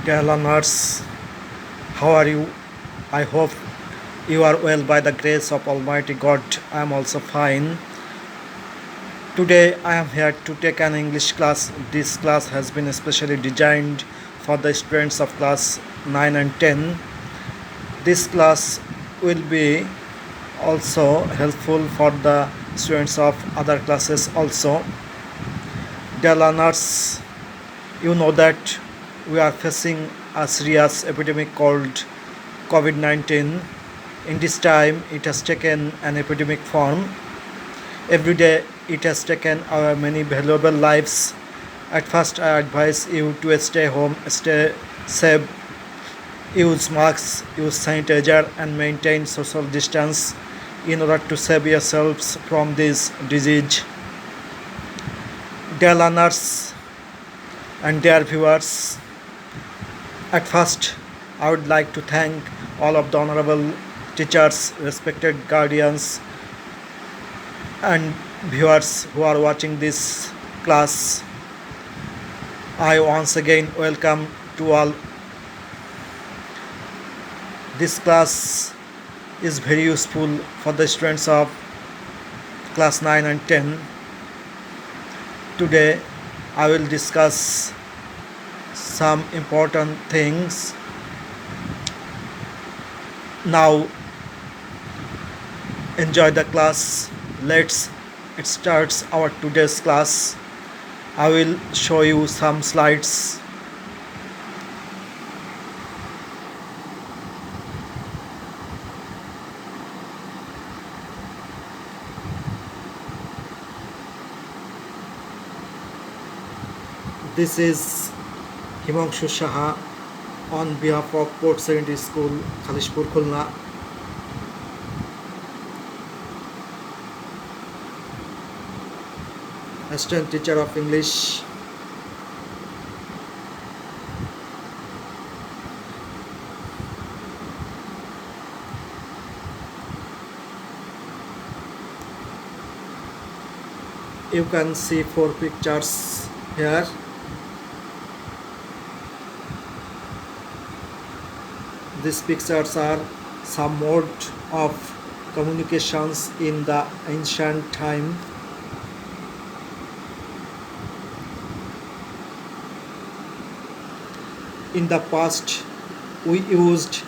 Dear learners, how are you? I hope you are well by the grace of Almighty God. I am also fine. Today I am here to take an English class. This class has been especially designed for the students of class 9 and 10. This class will be also helpful for the students of other classes also. Dear learners, you know that we are facing a serious epidemic called COVID 19. In this time, it has taken an epidemic form. Every day, it has taken our many valuable lives. At first, I advise you to stay home, stay safe, use masks, use sanitizer, and maintain social distance in order to save yourselves from this disease. Dear learners and dear viewers, at first, I would like to thank all of the honorable teachers, respected guardians, and viewers who are watching this class. I once again welcome to all. This class is very useful for the students of class 9 and 10. Today, I will discuss some important things. Now, enjoy the class. Let's it starts our today's class. I will show you some slides. This is Himanshu Shaha on behalf of Port Secondary School, Khalishpur, Khulna. Assistant teacher of English. You can see 4 pictures here. These pictures are some mode of communications in the ancient time. In the past, we used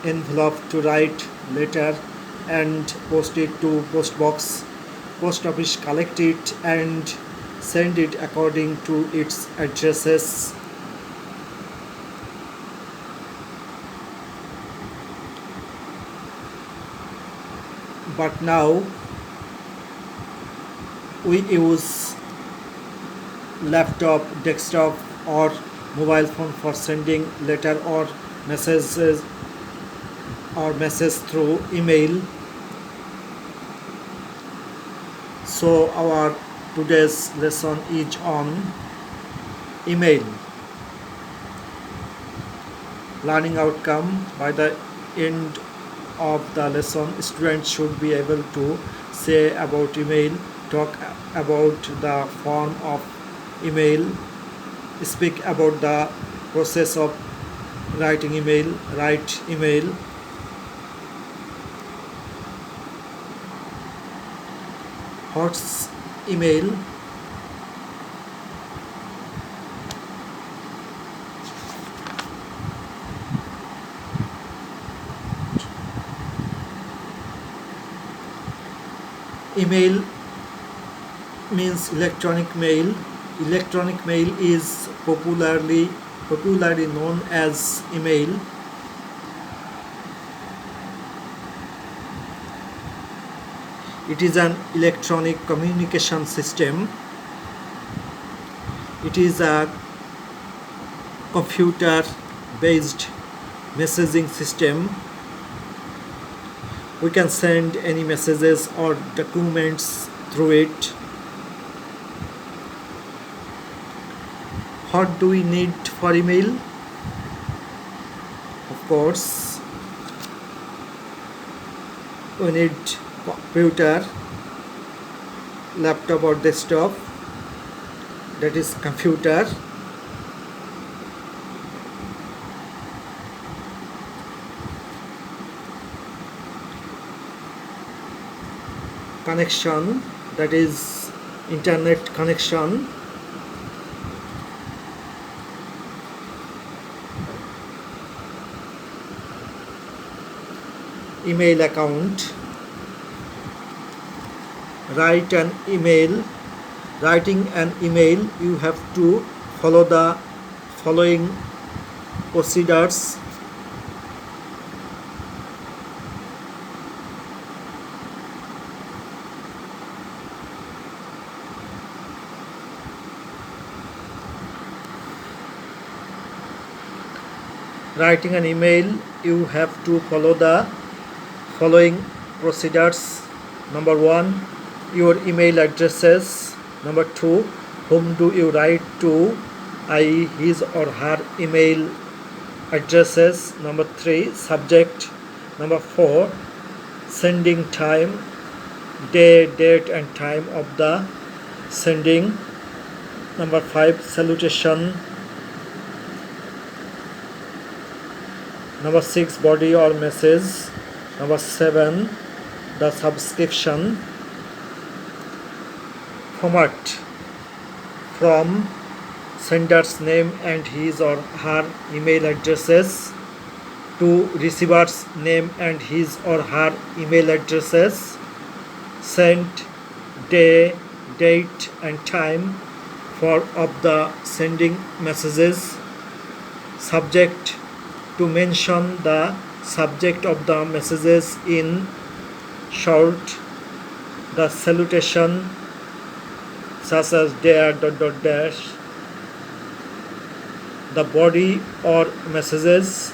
envelope to write letter and post it to post box. Post office collect it and send it according to its addresses. But now we use laptop, desktop, or mobile phone for sending letter or messages or message through email. So our today's lesson is on email. Learning outcome: by the end of the lesson, students should be able to say about email, talk about the form of email, speak about the process of writing email, write email. What's email? Email means electronic mail. Electronic mail is popularly known as email. It is an electronic communication system. It is a computer based messaging system. We can send any messages or documents through it. What do we need for email? Of course, we need computer, laptop or desktop, that is computer. connection, that is internet connection. Email account. Writing an email, you have to follow the following procedures. Writing an email, you have to follow the following procedures. Number 1, your email addresses. Number 2, whom do you write to, i.e. his or her email addresses. Number 3, subject. Number 4, sending time, day, date and time of the sending. Number 5, salutation. Number 6, body or message. Number 7, the subscription. Format: from sender's name and his or her email addresses to receiver's name and his or her email addresses. Sent, day, date and time of the sending messages. Subject: to mention the subject of the messages in short. The salutation, such as dear ... The body or messages.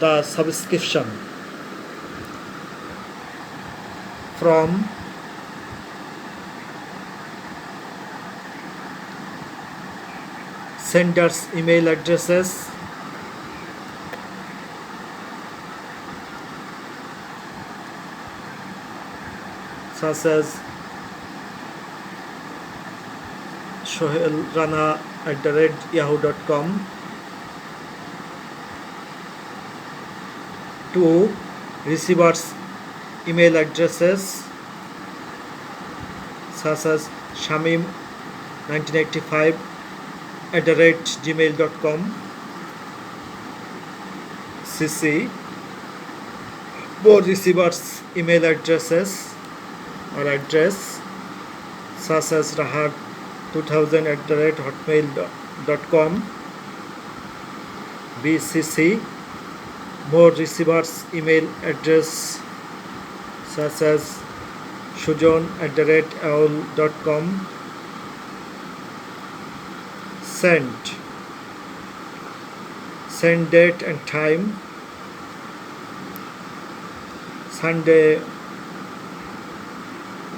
The subscription: from sender's email addresses. Such as sohelrana@yahoo.com, to receivers' email addresses such as shamim1985@gmail.com, cc more receivers' email addresses or address such as rahat2000@hotmail.com, bcc more receivers' email address such as sujon@aol.com. Send date and time: Sunday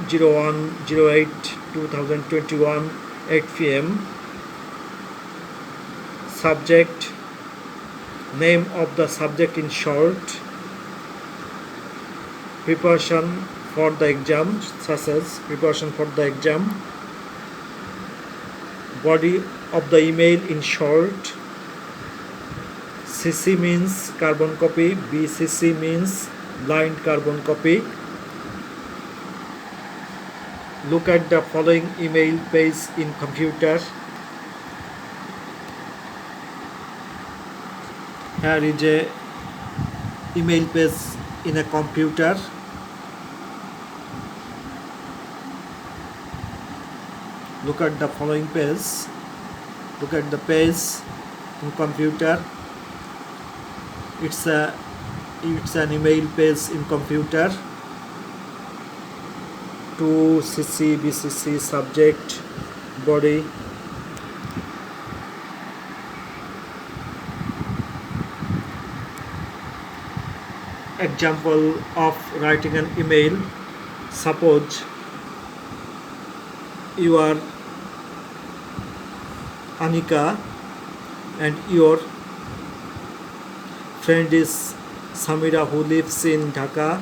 01/08/2021 8 p.m. Subject: name of the subject in short. Preparation for the exam, such as preparation for the exam. Body of the email in short. CC means carbon copy, BCC means blind carbon copy. Look at the following email page in computer. Here is a email page in a computer. Look at the following page. Look at the page in computer. It's an email page in computer. To CC, BCC, subject, body. Example of writing an email: suppose you are Anika and your friend is Samira who lives in Dhaka.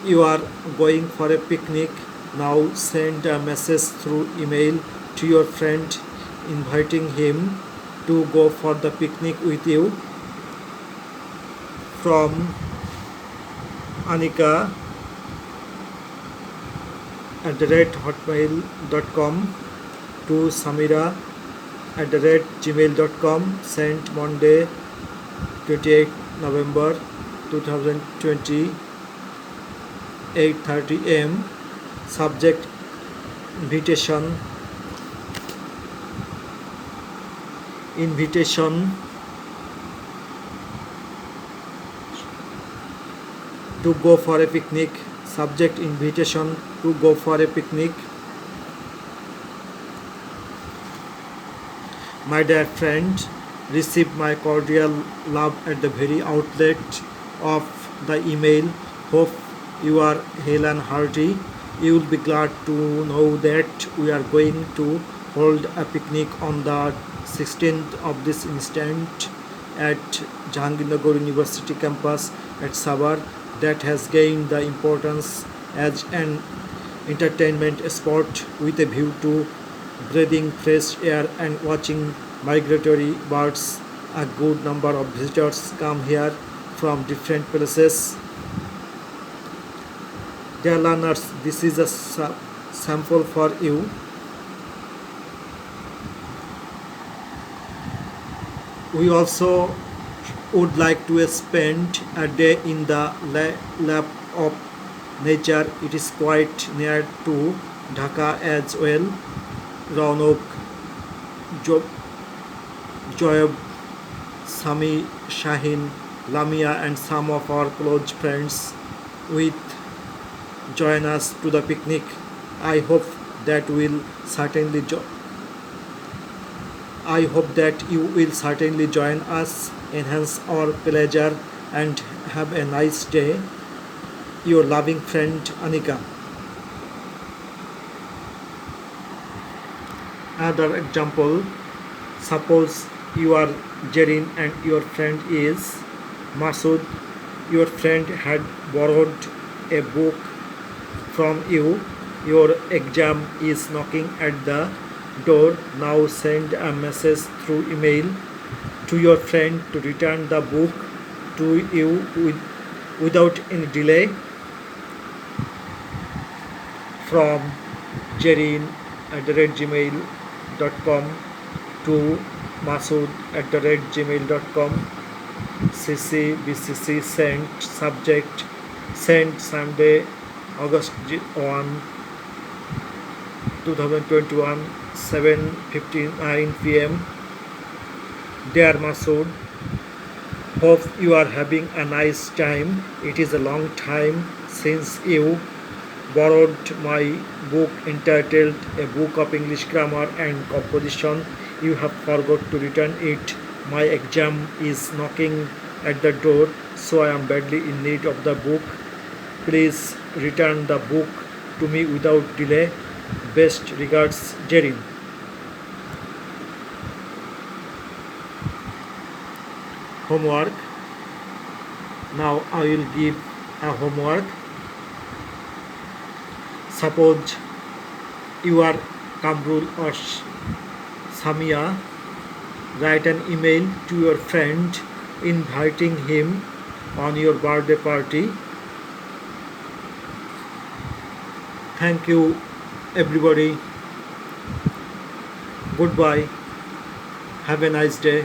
You are going for a picnic. Now send a message through email to your friend inviting him to go for the picnic with you. From Anika, hotmail.com, to samira@gmail.com, sent Monday 28 November 2020, 8:30 am. Subject: invitation to go for a picnic. Subject: invitation to go for a picnic. My dear friend, receive my cordial love at the very outlet of the email. Hope you are hale and hearty. You will be glad to know that we are going to hold a picnic on the 16th of this instant at Jahangirnagar University campus at Sabar, that has gained the importance as an entertainment spot with a view to breathing fresh air and watching migratory birds. A good number of visitors come here from different places. Dear learners, this is a sample for you. We also would like to spend a day in the lap of nature. It is quite near to Dhaka as well. Raunok, Joab, Sami, Shahin, Lamia and some of our close friends will join us to the picnic. I hope that you will certainly join us, enhance our pleasure and have a nice day. Your loving friend Anika. Another example: suppose you are Jerin and your friend is Masood. Your friend had borrowed a book from you. Your exam is knocking at the door. Now send a message through email to your friend to return the book to you without any delay. From jerin@gmail.com to masood@gmail.com. CC BCC sent. Subject: sent Sunday August 1, 2021, 7:59 p.m. Dear Masood, hope you are having a nice time. It is a long time since you borrowed my book entitled A Book of English Grammar and Composition. You have forgot to return it. My exam is knocking at the door, so I am badly in need of the book. Please return the book to me without delay. Best regards, Jerin. Homework. Now I will give a homework. Suppose you are Kamrul or Samia. Write an email to your friend inviting him on your birthday party. Thank you, everybody. Goodbye. Have a nice day.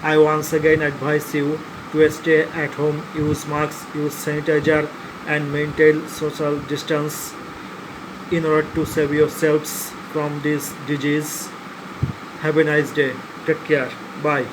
I once again advise you to stay at home, use masks, use sanitizer and maintain social distance in order to save yourselves from this disease. Have a nice day. Take care. Bye.